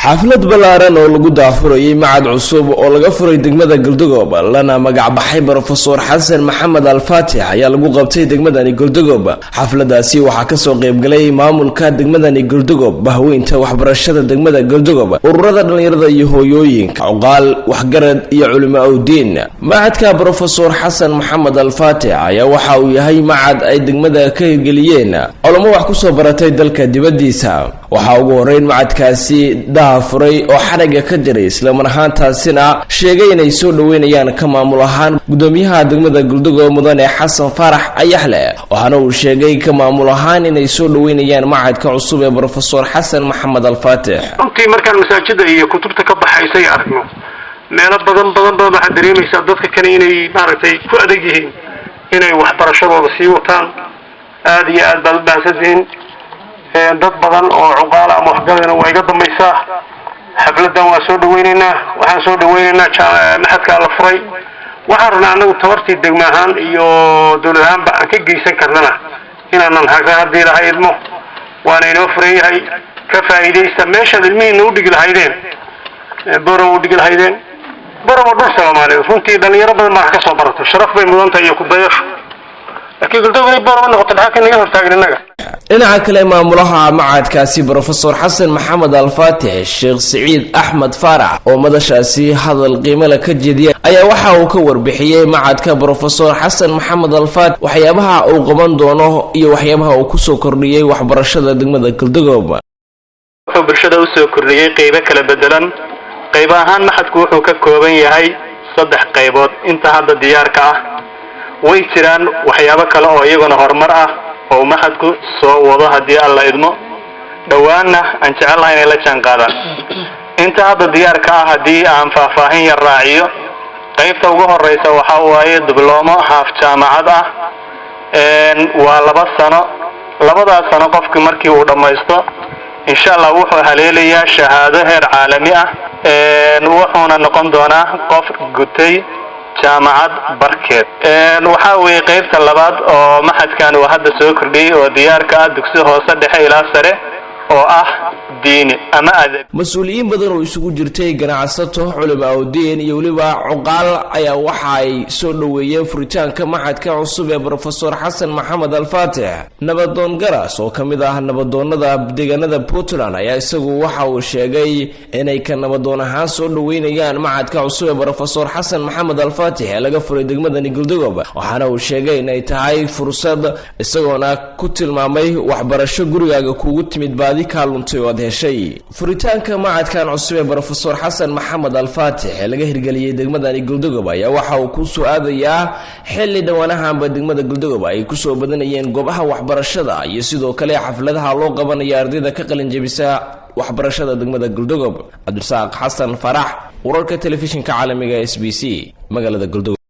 xaflad balaaran oo lagu daafurayay macad cusub oo laga furay degmada Galdogob lana magac baxay Professor Xasan Maxamed Al-Fatih ayaa lagu qabtay degmadani Galdogob. xafladaasi waxaa ka soo qayb galay maamulka degmadani Galdogob, bahweynta waxbarashada degmada Galdogob, ururada dhalinyarada iyo hooyooyinka, uqaal, waxgarad iyo culimo u diin. macadka Professor Xasan Maxamed Al-Fatih ayaa waxa uu yahay macad ay degmada ka hirgeliyeen culimo wax ku soo baratay dalka dibadiisa. waxa ugu horeyn macadkaasi furay oo xaraga ka jiray isla marhaantaasina sheegay inay soo dhaweynayaan ka maamul ahaan gudoomiyaha degmada Galdogob mudane Xasan Farax Ayaxle, waxaana uu sheegay ka maamul ahaan inay soo dhaweynayaan macadka cusub ee Professor Xasan Maxamed Al-Fatih. runtii markaan masaajida iyo kutubta ka baxaysay aragno meelo badan waxaa dareemaysaa dadka kale inay maaragtay ku adag yihiin inay waxbarashadooda sii wataan. aad iyo aad baad u baahsantihiin dad badan oo cuqaal ama waxgaradana waa iga dambaysaa. xafladan waa soo dhaweynaynaa, waxaan soo dhaweynaynaa maxadka la furay. waxaan rabnaa anagu tabartii degmo ahaan iyo dowlad ahaanba aan ka geysan karnana inaanan haddii lahay ilmo waana inoo furan yahay. ka faa'iidaysta meeshaad ilmihiina u dhigi lahaydeen borow u dhigi lahaydeen borow dhul Soomaaliyeed. runtii dhalinyaro badan baa ka soo baratay, sharaf bay mudan tahay iyo ku dayasho. laakiin Galdogob borow noqotay maxaa naga hortaagan innaga. dhinaca kale maamulaha macadkaasi Professor Xasan Maxamed Al-Fatih Sheekh Saciid Axmed Farax oo madashaasi hadal qiimo leh ka jeediyay ayaa waxa uu ka warbixiyay macadka Professor Xasan Maxamed Al-Fatih waxyaabaha uu qaban doono iyo waxyaabaha uu ku soo kordhiyay waxbarashada degmada Galdogob. wuxuu bulshada u soo kordhiyay qaybo kala bedelan. qayb ahaan macadku wuxuu ka kooban yahay 3 qaybood inta hadda diyaarka ah. way jiraan waxyaabo kale oo iyaguna horumar ah oo maxadku soo wado haddii alla idmo dhawaanna aan jecelahay inay la jaan qaadaan. inta hadda diyaarka ah haddii aan faahfaahin yar raaciyo, qaybta ugu horeysa waxaa waaye diblomo haaf jaamacad ah. waa 2 sano. 2 sano qofkii markii uu dhammaysto insha Allah wuxuu haleelayaa shahaado heer caalami ah. wuxuuna noqon doonaa qof gutay jaamacad barkeed. waxa weeye qaybta labaad oo maxadkan uu hadda soo kordhiyay oo diyaarka ah dugsi hoose dhexe ilaa sare oo ah diini ama adab. mas'uuliyiin badan oo isugu jirtay ganacsato, culimo u diin iyo waliba cuqaal ayaa waxa ay soo dhaweeyeen furitaanka macadka cusub ee Professor Xasan Maxamed Al-Fatih. nabadoon garas oo kamid ah nabadoonada deegaanada Puntland ayaa isagu waxa uu sheegay inay ka nabadoon ahaan soo dhaweynayaan macadka cusub ee Professor Xasan Maxamed Al-Fatih ee laga furay degmada Galdogob, waxaana uu sheegay inay tahay fursad isagoona ku tilmaamay waxbarasho gurigaaga kuugu timid baadi kaaluntay oo heshay. furitaanka macadkan cusub ee Professor Xasan Maxamed Al-Fatih ee laga hirgeliyay degmada Galdogob ayaa waxa uu ku soo aadayaa xilli dhawaanahanba degmada Galdogob ay ku soo badanayeen goobaha waxbarashada iyo sidoo kale xafladaha loo qabanayo ardayda ka qalin jabisa waxbarashada degmada Galdogob. Cabdirasaaq Xasan Farax, wararka telefishinka caalamiga SBC, magaalada Galdogob.